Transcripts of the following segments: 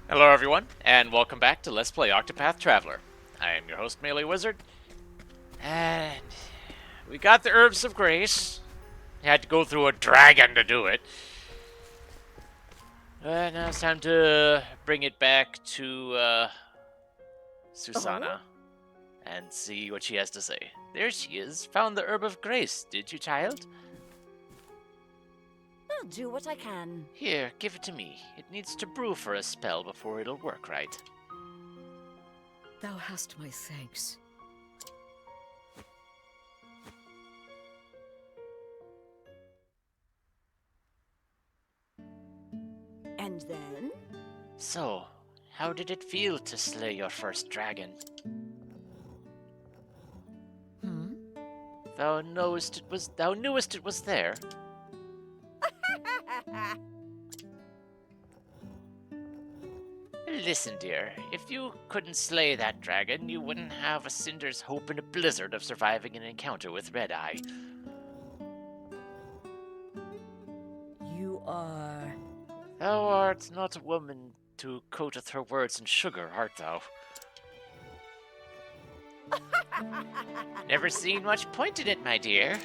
Hello everyone, and welcome back to Let's Play Octopath Traveler. I am your host, MeleeWizard, and we got the Herbs of Grace. Had to go through a dragon to do it. Now it's time to bring it back to Oh, Susanna and see what she has to say. There she is. Found the Herb of Grace, did you, child? I'll do what I can. Here, give it to me. It needs to brew for a spell before it'll work right. Thou hast my thanks. And then? So, how did it feel to slay your first dragon? Hmm? Thou knewest it was there. Listen, dear, if you couldn't slay that dragon, you wouldn't have a cinder's hope in a blizzard of surviving an encounter with Red Eye. You are... Thou art not a woman to coateth her words in sugar, art thou? Never seen much point in it, my dear.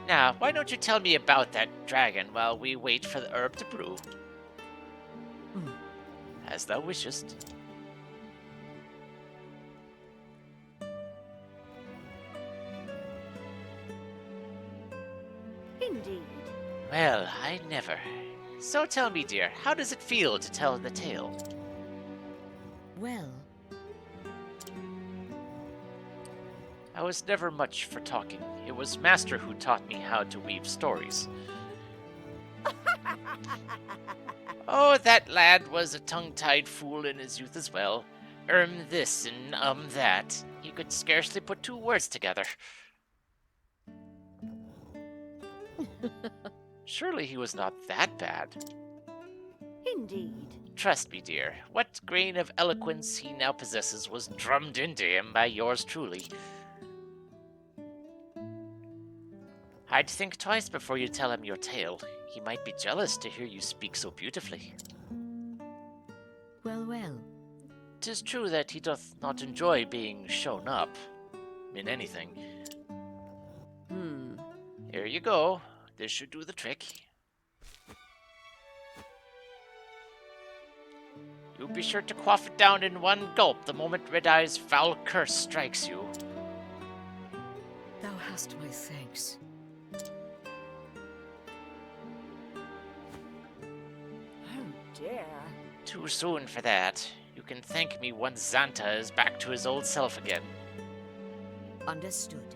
Now, why don't you tell me about that dragon while we wait for the herb to brew? Hmm. As thou wishest. Indeed. Well, I never. So tell me, dear, how does it feel to tell the tale? Well, I was never much for talking. It was Master who taught me how to weave stories. Oh, that lad was a tongue-tied fool in his youth as well. This and that. He could scarcely put two words together. Surely he was not that bad. Indeed. Trust me, dear, what grain of eloquence he now possesses was drummed into him by yours truly. I'd think twice before you tell him your tale. He might be jealous to hear you speak so beautifully. well. 'Tis true that he doth not enjoy being shown up in anything. Here you go. This should do the trick. You be sure to quaff it down in one gulp the moment Red Eye's foul curse strikes you. Thou hast my thanks. Oh dear. Too soon for that. You can thank me once Xanta is back to his old self again. Understood.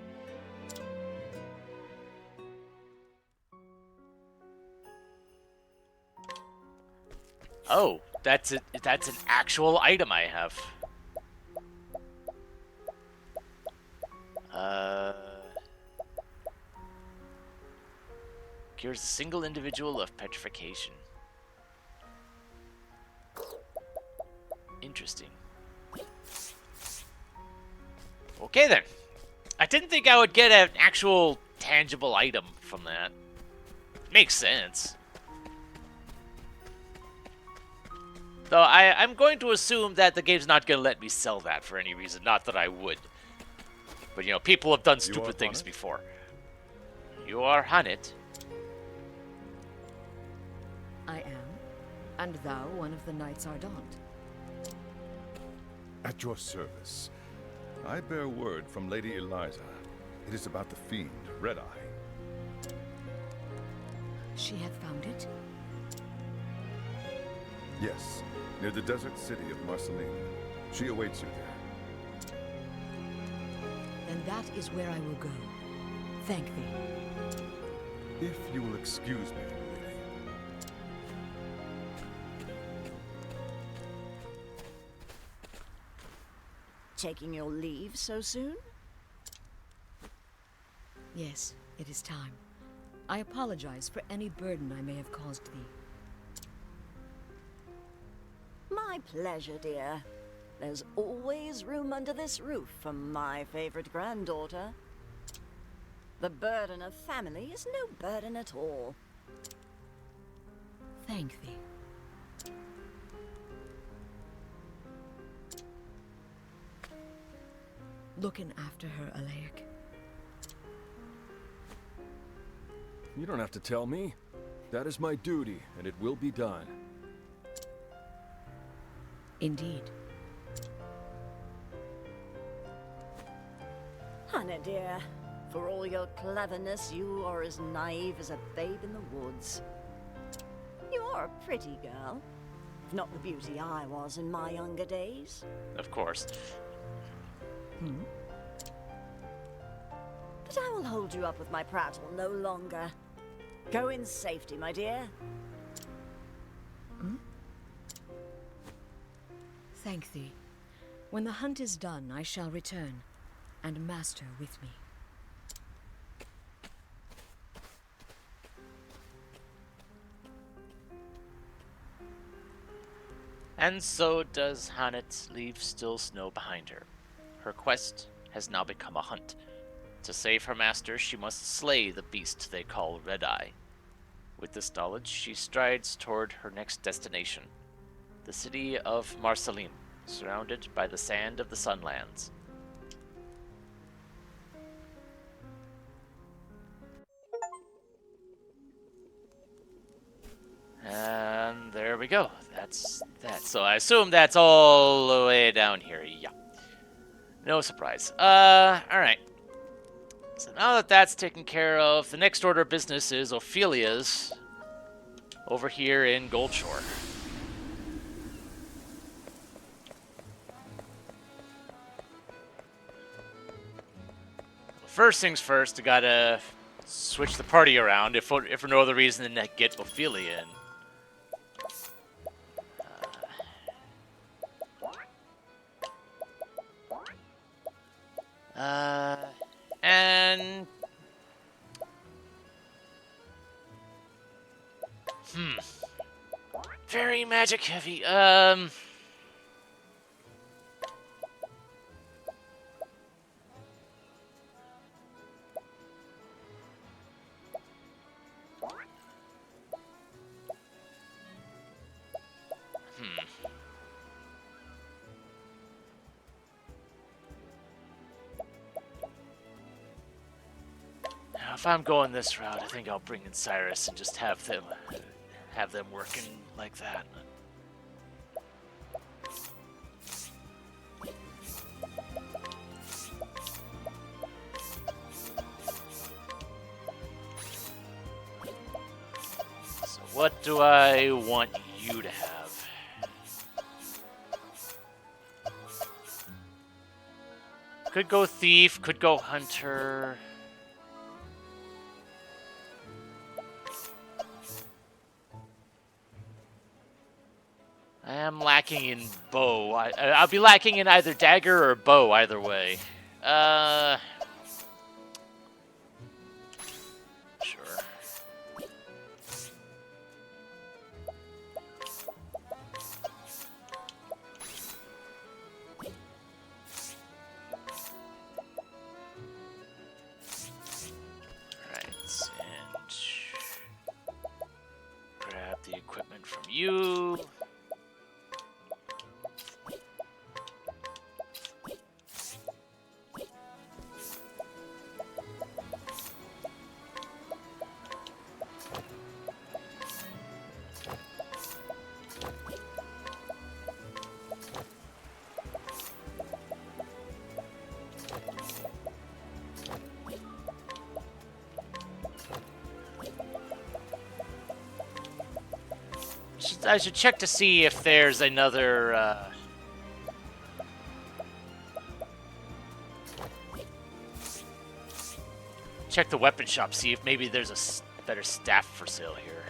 Oh, that's an actual item I have. Cures a single individual of petrification. Interesting. Okay then. I didn't think I would get an actual tangible item from that. Makes sense. Though I'm going to assume that the game's not going to let me sell that for any reason. Not that I would. But, you know, people have done stupid things before. You are Hanit. I am, and thou one of the Knights Ardent. At your service. I bear word from Lady Eliza. It is about the fiend, Red Eye. She hath found it? Yes, near the desert city of Marceline. She awaits you there. Then that is where I will go. Thank thee. If you will excuse me, lady. Taking your leave so soon? Yes, it is time. I apologize for any burden I may have caused thee. My pleasure, dear. There's always room under this roof for my favorite granddaughter. The burden of family is no burden at all. Thank thee. looking after her, Alaic. You don't have to tell me. That is my duty, and it will be done. Indeed. Hannah, dear, for all your cleverness, you are as naive as a babe in the woods. You are a pretty girl. Not the beauty I was in my younger days. Of course. But I will hold you up with my prattle no longer. Go in safety, my dear. Thank thee. When the hunt is done, I shall return, and Master with me. And so does Hannet leave still snow behind her. Her quest has now become a hunt. To save her master, she must slay the beast they call Red Eye. With this knowledge, she strides toward her next destination, the city of Marceline, surrounded by the sand of the Sunlands. And there we go. That's that. So I assume that's all the way down here. Yeah. No surprise. Alright. So now that that's taken care of, the next order of business is Ophelia's over here in Goldshore. First things first, I gotta switch the party around, if for no other reason than to get Ophelia in. And... Very magic heavy. Now, if I'm going this route, I think I'll bring in Cyrus and just have them working like that. So what do I want you to have? Could go thief, could go hunter. I am lacking in bow. I'll be lacking in either dagger or bow, either way. Sure. Alright, and grab the equipment from you. I should check to see if there's another, check the weapon shop, see if maybe there's a better staff for sale here.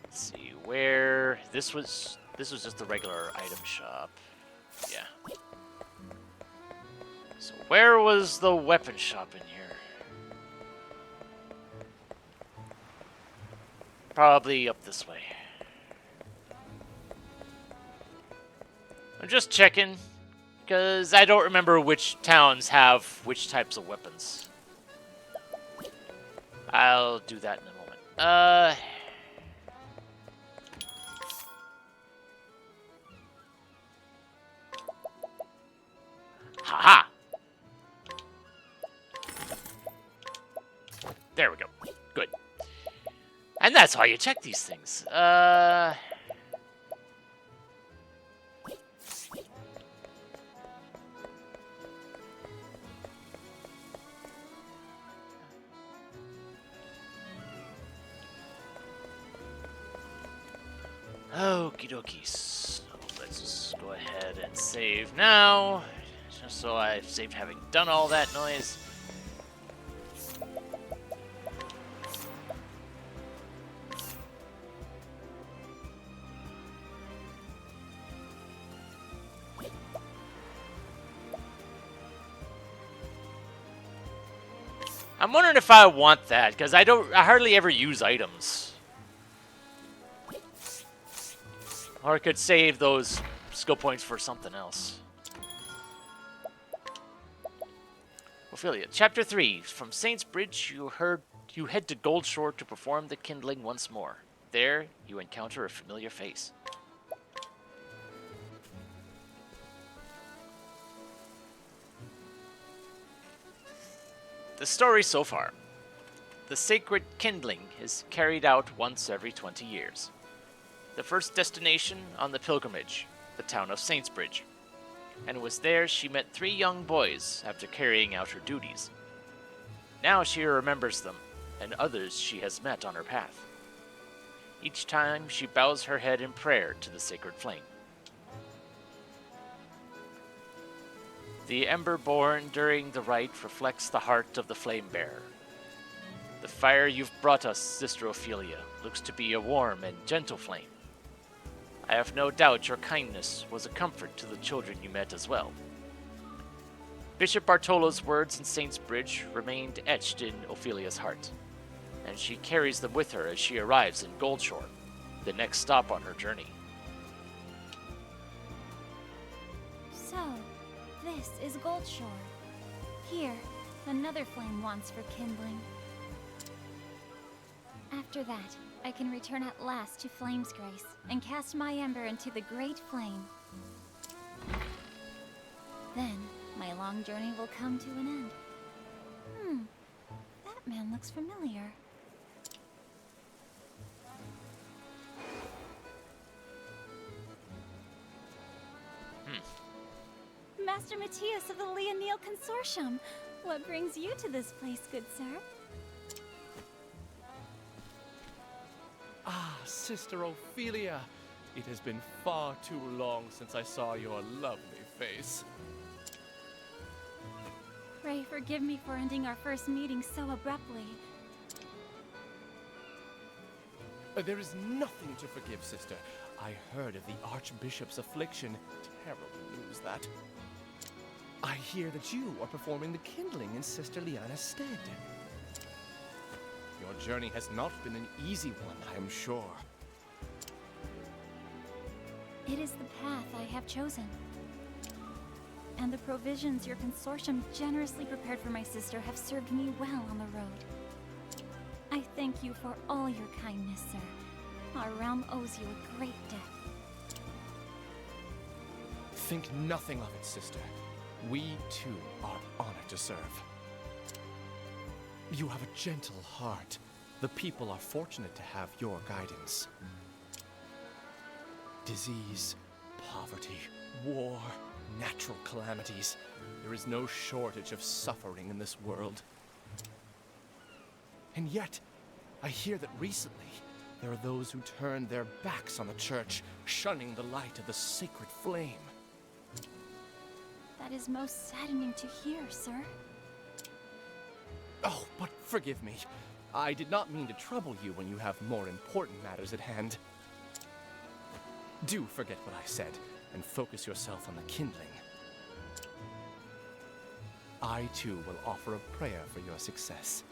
Let's see, where... This was just the regular item shop. Yeah. So where was the weapon shop in here? Probably up this way. I'm just checking, because I don't remember which towns have which types of weapons. I'll do that in a moment. Good. And that's how you check these things. Okie dokie. So let's just go ahead and save now. Just so I've saved having done all that noise. I'm wondering if I want that, because I hardly ever use items. Or I could save those skill points for something else. Ophelia, Chapter 3. From Saints Bridge, you head to Goldshore to perform the kindling once more. There, you encounter a familiar face. The story so far. The sacred kindling is carried out once every 20 years. The first destination on the pilgrimage, the town of Saintsbridge. And it was there she met 3 young boys after carrying out her duties. Now she remembers them, and others she has met on her path. Each time she bows her head in prayer to the sacred flame. The ember born during the rite reflects the heart of the flame bearer. The fire you've brought us, Sister Ophelia, looks to be a warm and gentle flame. I have no doubt your kindness was a comfort to the children you met as well. Bishop Bartolo's words in Saints Bridge remained etched in Ophelia's heart, and she carries them with her as she arrives in Goldshore, the next stop on her journey. So, this is Goldshore. Here, another flame wants for kindling. After that, I can return at last to Flame's Grace and cast my ember into the great flame. Then, my long journey will come to an end. That man looks familiar. Master Matthias of the Leonil Consortium. What brings you to this place, good sir? Ah, Sister Ophelia. It has been far too long since I saw your lovely face. Pray forgive me for ending our first meeting so abruptly. There is nothing to forgive, sister. I heard of the Archbishop's affliction. Terrible news, that. I hear that you are performing the kindling in Sister Liana's stead. Your journey has not been an easy one, I am sure. It is the path I have chosen. And the provisions your consortium generously prepared for my sister have served me well on the road. I thank you for all your kindness, sir. Our realm owes you a great debt. Think nothing of it, sister. We, too, are honored to serve. You have a gentle heart. The people are fortunate to have your guidance. Disease, poverty, war, natural calamities. There is no shortage of suffering in this world. And yet, I hear that recently, there are those who turn their backs on the church, shunning the light of the sacred flame. That is most saddening to hear, sir. Oh, but forgive me. I did not mean to trouble you when you have more important matters at hand. Do forget what I said, and focus yourself on the kindling. I, too, will offer a prayer for your success.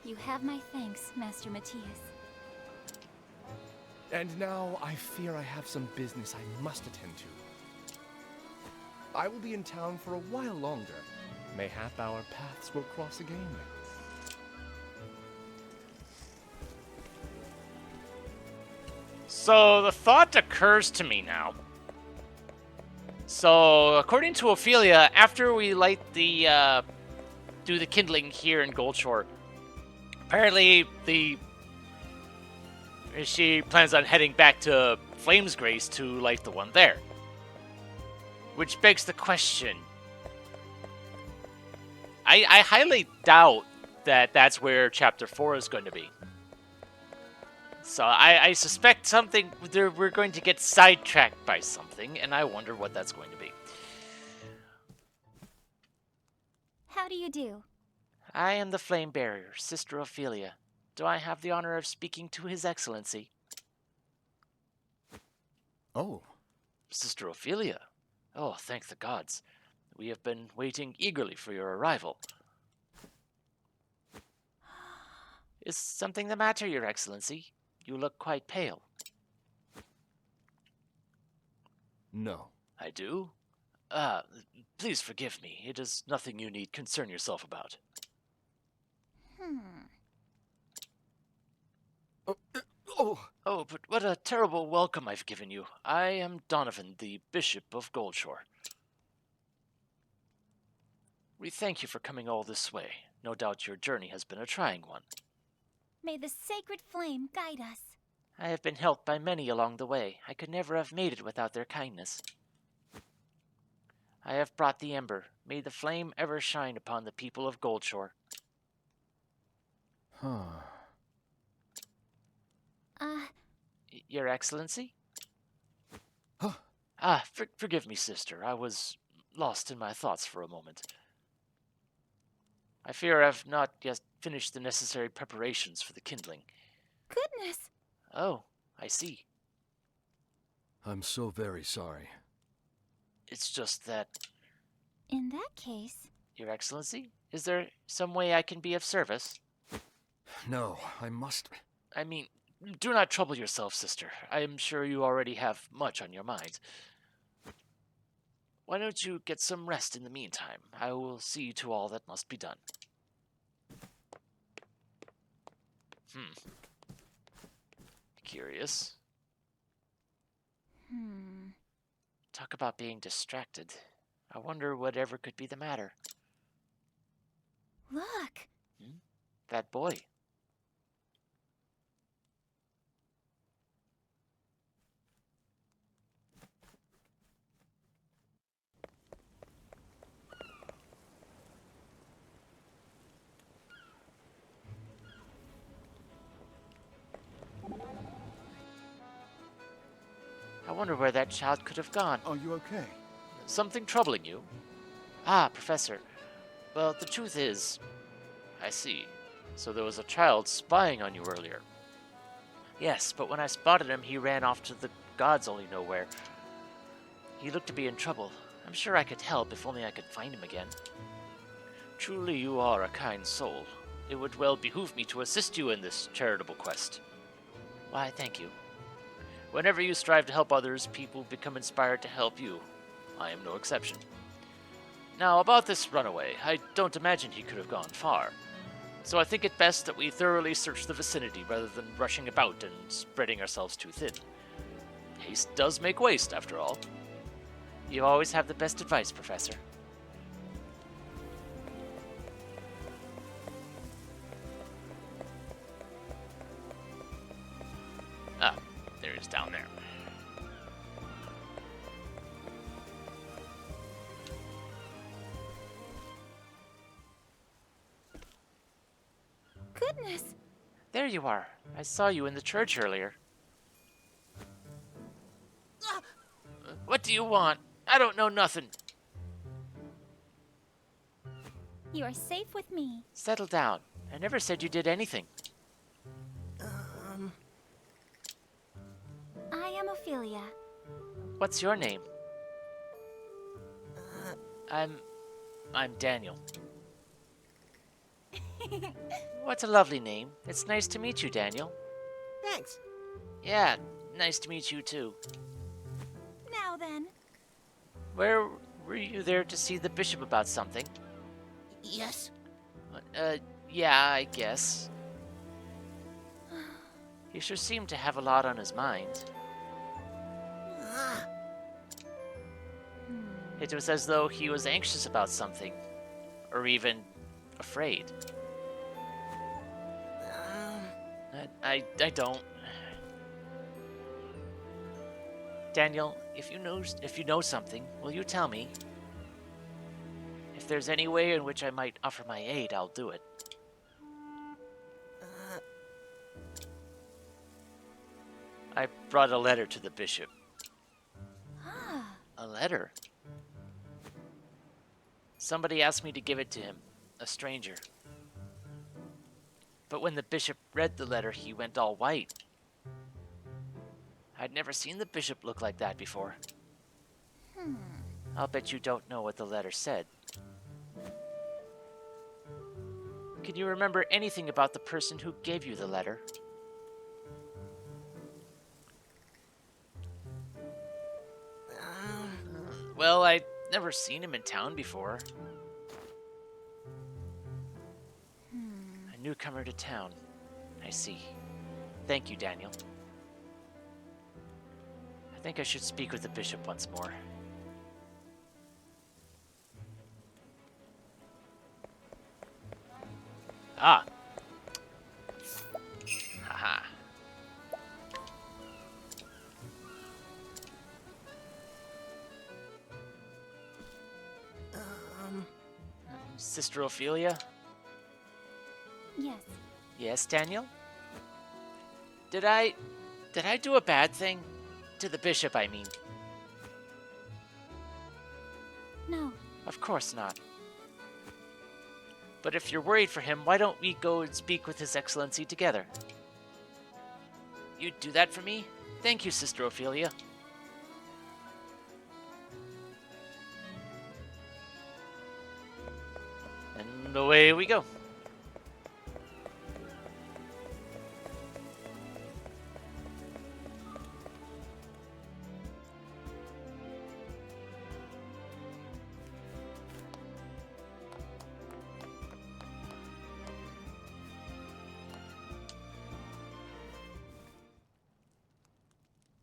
You have my thanks, Master Matthias. And now, I fear I have some business I must attend to. I will be in town for a while longer. Mayhap our paths will cross again. So the thought occurs to me now. So according to Ophelia, after we light the do the kindling here in Goldshore, Apparently, she plans on heading back to Flame's Grace to light the one there. Which begs the question. I highly doubt that that's where Chapter 4 is going to be. So I suspect we're going to get sidetracked by something, and I wonder what that's going to be. How do you do? I am the Flame Barrier, Sister Ophelia. Do I have the honor of speaking to His Excellency? Oh, Sister Ophelia? Oh, thank the gods. We have been waiting eagerly for your arrival. Is something the matter, Your Excellency? You look quite pale. No. I do? Please forgive me. It is nothing you need concern yourself about. Oh, but what a terrible welcome I've given you. I am Donovan, the Bishop of Goldshore. We thank you for coming all this way. No doubt your journey has been a trying one. May the sacred flame guide us. I have been helped by many along the way. I could never have made it without their kindness. I have brought the ember. May the flame ever shine upon the people of Goldshore. Your Excellency? Huh? Forgive me, sister. I was lost in my thoughts for a moment. I fear I've not yet finished the necessary preparations for the kindling. Goodness! Oh, I see. I'm so very sorry. It's just that... In that case... Your Excellency, is there some way I can be of service? No, I must... I mean, do not trouble yourself, sister. I am sure you already have much on your mind. Why don't you get some rest in the meantime? I will see to all that must be done. Curious. Talk about being distracted. I wonder whatever could be the matter. Look! That boy. I wonder where that child could have gone. are you okay? Something troubling you? Ah, Professor. Well, the truth is... I see. So there was a child spying on you earlier. Yes, but when I spotted him, he ran off to the gods only know where. He looked to be in trouble. I'm sure I could help if only I could find him again. Truly you are a kind soul. It would well behoove me to assist you in this charitable quest. Why, thank you. Whenever you strive to help others, people become inspired to help you. I am no exception. Now, about this runaway, I don't imagine he could have gone far. So I think it best that we thoroughly search the vicinity rather than rushing about and spreading ourselves too thin. Haste does make waste, after all. You always have the best advice, Professor. Ah, there he is down there. Goodness! There you are. I saw you in the church earlier. What do you want? I don't know nothing. You are safe with me. Settle down. I never said you did anything. I am Ophelia. What's your name? I'm Daniel. What a lovely name. It's nice to meet you, Daniel. Thanks. Yeah, nice to meet you too. Now then. Where were you there to see the bishop about something? Yes. Yeah, I guess. He sure seemed to have a lot on his mind. It was as though he was anxious about something, or even afraid. I don't. Daniel, if you know something, will you tell me? If there's any way in which I might offer my aid, I'll do it. I brought a letter to the bishop. A letter? Somebody asked me to give it to him, a stranger. But when the bishop read the letter, he went all white. I'd never seen the bishop look like that before. I'll bet you don't know what the letter said. Can you remember anything about the person who gave you the letter? Well, I'd never seen him in town before. A newcomer to town. I see. Thank you, Daniel. I think I should speak with the bishop once more. Ah. Haha. Sister Ophelia? Yes. Yes, Daniel? Did I do a bad thing? To the bishop, I mean. No. Of course not. But if you're worried for him, why don't we go and speak with His Excellency together? You'd do that for me? Thank you, Sister Ophelia. And away we go.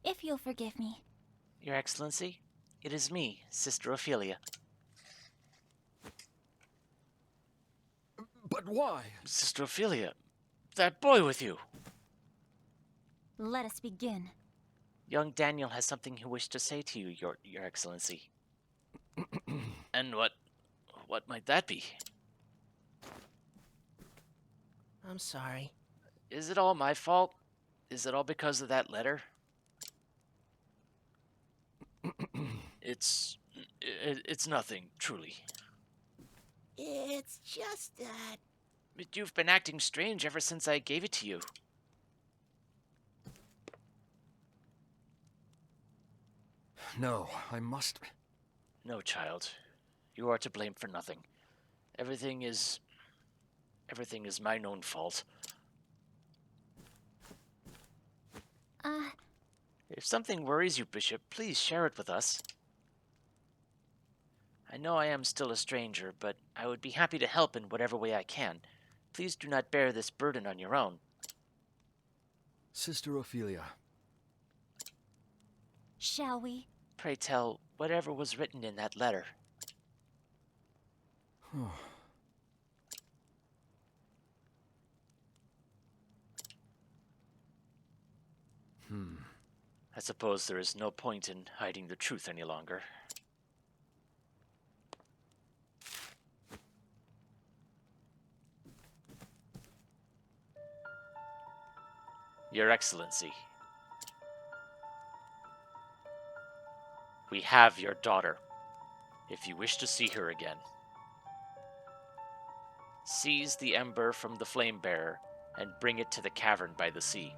If you'll forgive me. Your Excellency, it is me, Sister Ophelia. But why? Sister Ophelia, that boy with you. Let us begin. Young Daniel has something he wished to say to you, Your Excellency. And what might that be? I'm sorry. Is it all my fault? Is it all because of that letter? It's nothing, truly. It's just that... But you've been acting strange ever since I gave it to you. No, I must... No, child. You are to blame for nothing. Everything is mine own fault. If something worries you, Bishop, please share it with us. I know I am still a stranger, but I would be happy to help in whatever way I can. Please do not bear this burden on your own. Sister Ophelia. Shall we? Pray tell, whatever was written in that letter. I suppose there is no point in hiding the truth any longer. Your Excellency, we have your daughter, if you wish to see her again. Seize the ember from the flame bearer and bring it to the cavern by the sea.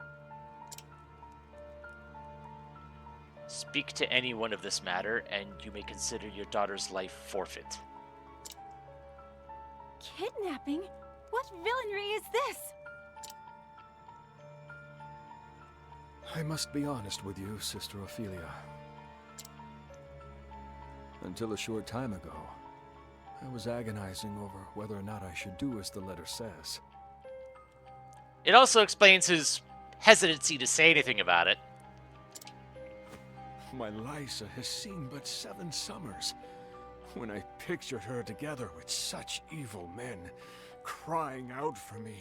Speak to anyone of this matter, and you may consider your daughter's life forfeit. Kidnapping? What villainy is this? I must be honest with you, Sister Ophelia. Until a short time ago, I was agonizing over whether or not I should do as the letter says. It also explains his hesitancy to say anything about it. My Lysa has seen but 7 summers. When I pictured her together with such evil men, crying out for me,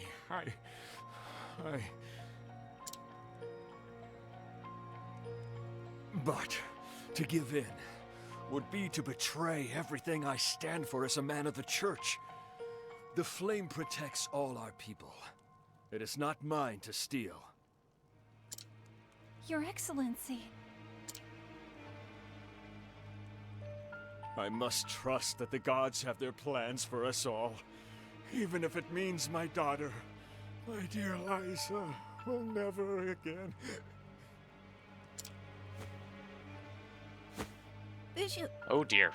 But to give in would be to betray everything I stand for as a man of the church. The flame protects all our people. It is not mine to steal. Your Excellency. I must trust that the gods have their plans for us all, even if it means my daughter, my dear Liza, will never again. Bishop. Oh dear.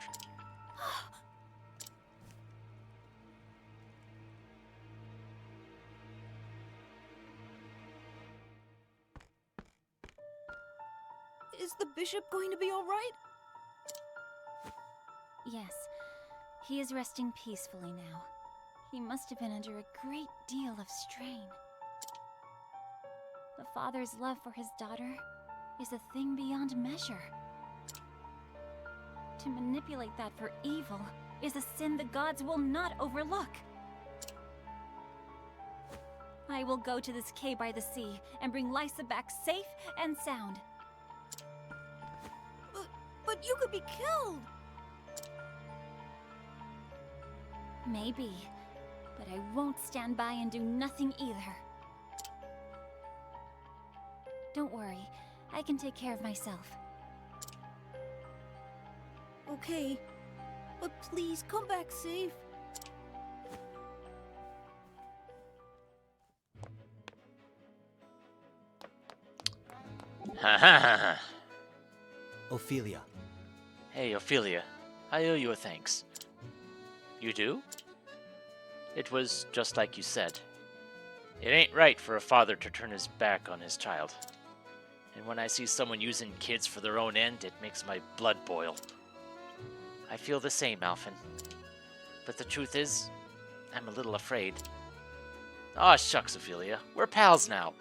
Is the bishop going to be all right? Yes, he is resting peacefully now. He must have been under a great deal of strain. The father's love for his daughter is a thing beyond measure. To manipulate that for evil is a sin the gods will not overlook. I will go to this cave by the sea and bring Lysa back safe and sound. But you could be killed! Maybe, but I won't stand by and do nothing either. Don't worry, I can take care of myself. Okay, but please come back safe. Ha ha ha ha. Ophelia. Hey, Ophelia. I owe you a thanks. You do? It was just like you said. It ain't right for a father to turn his back on his child. And when I see someone using kids for their own end, it makes my blood boil. I feel the same, Alphen. But the truth is, I'm a little afraid. Aw, shucks, Ophelia. We're pals now.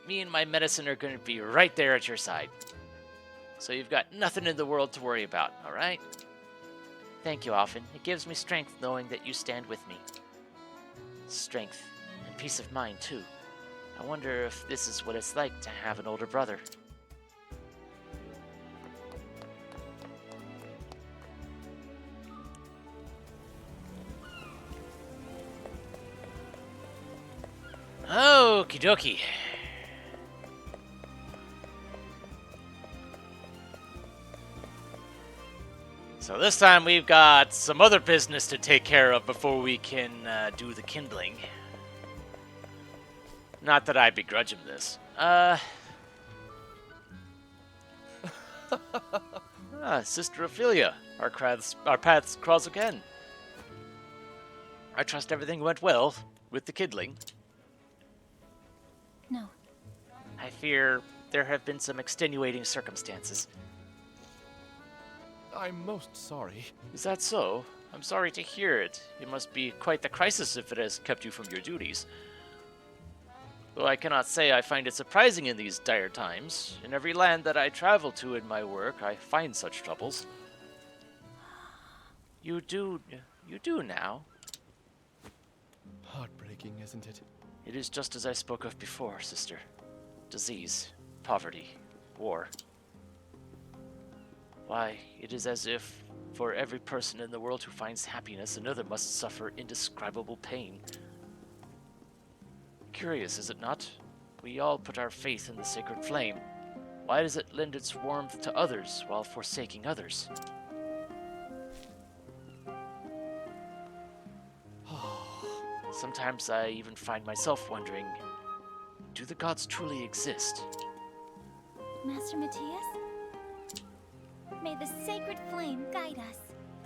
Me and my medicine are going to be right there at your side. So you've got nothing in the world to worry about, alright? Thank you, Alphen. It gives me strength knowing that you stand with me. Strength and peace of mind, too. I wonder if this is what it's like to have an older brother. Okie dokie. So this time we've got some other business to take care of before we can do the kindling. Not that I begrudge him this. Sister Ophelia. Our paths cross again. I trust everything went well with the kindling. No. I fear there have been some extenuating circumstances. I'm most sorry. Is that so? I'm sorry to hear it. It must be quite the crisis if it has kept you from your duties. Though I cannot say I find it surprising in these dire times. In every land that I travel to in my work, I find such troubles. You do now. Heartbreaking, isn't it? It is just as I spoke of before, sister. Disease, poverty, war. Why, it is as if, for every person in the world who finds happiness, another must suffer indescribable pain. Curious, is it not? We all put our faith in the sacred flame. Why does it lend its warmth to others while forsaking others? Sometimes I even find myself wondering, do the gods truly exist? Master Matthias? May the sacred flame guide us.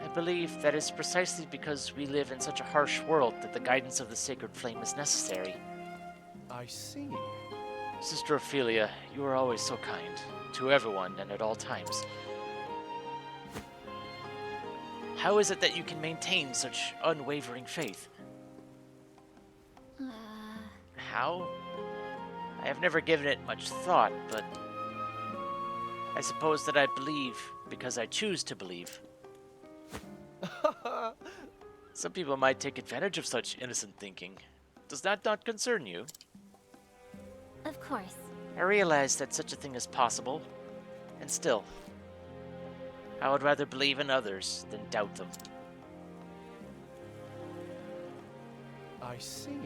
I believe that is precisely because we live in such a harsh world that the guidance of the sacred flame is necessary. I see. Sister Ophelia, you are always so kind, to everyone and at all times. How is it that you can maintain such unwavering faith? How? I have never given it much thought, but I suppose that I believe because I choose to believe. Some people might take advantage of such innocent thinking. Does that not concern you? Of course. I realize that such a thing is possible. And still, I would rather believe in others than doubt them. I see.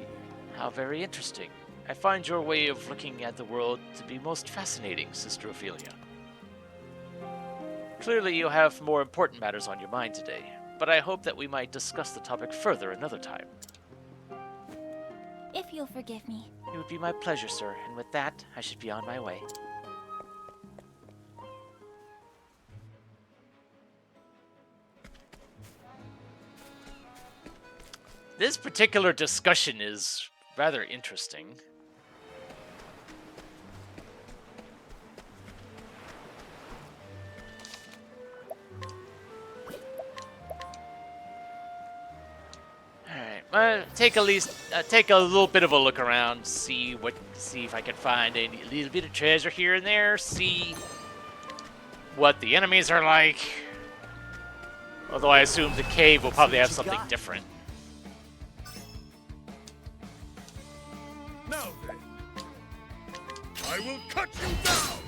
How very interesting. I find your way of looking at the world to be most fascinating, Sister Ophelia. Clearly you have more important matters on your mind today, but I hope that we might discuss the topic further another time. If you'll forgive me. It would be my pleasure, sir, and with that, I should be on my way. This particular discussion is rather interesting. Take a little bit of a look around, see if I can find a little bit of treasure here and there, see what the enemies are like. Although I assume the cave will probably have something different. Now then, I will cut you down!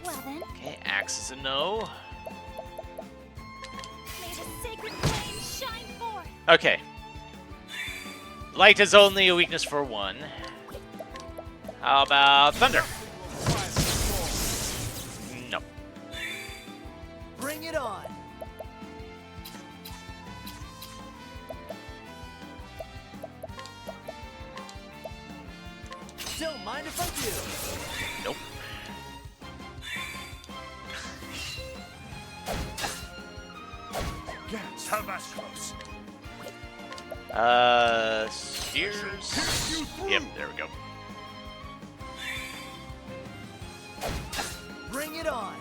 Well then, Okay, axe is a no. may the sacred flame shine forth. Okay. Light is only a weakness for one. How about thunder? No. Bring it on. Don't mind if I do. Nope. Yes, Tabascos. Spears. Yep, there we go. Bring it on.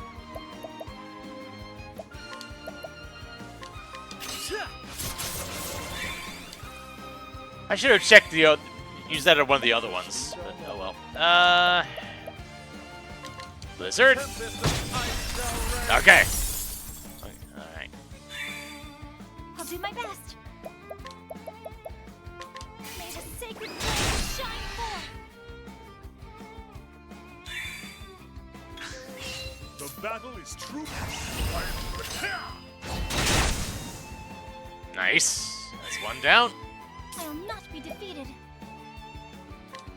I should have checked the use that on one of the other ones, but oh well. Blizzard. Okay. All right. I'll do my best. May the sacred flame shine forth. The battle is true. Nice. That's one down. I'll not be defeated.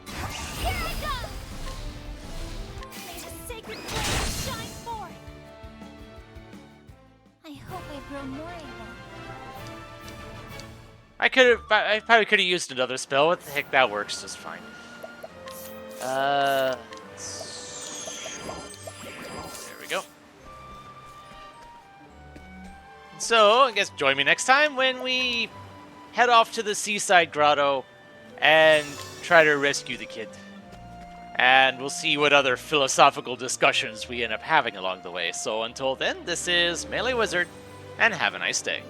Here I go! May the sacred flame shine forth. I hope I've grown more able. I probably could have used another spell. What the heck, that works just fine. There we go. So, I guess join me next time when we head off to the seaside grotto and try to rescue the kid. And we'll see what other philosophical discussions we end up having along the way. So until then, this is MeleeWizard, and have a nice day.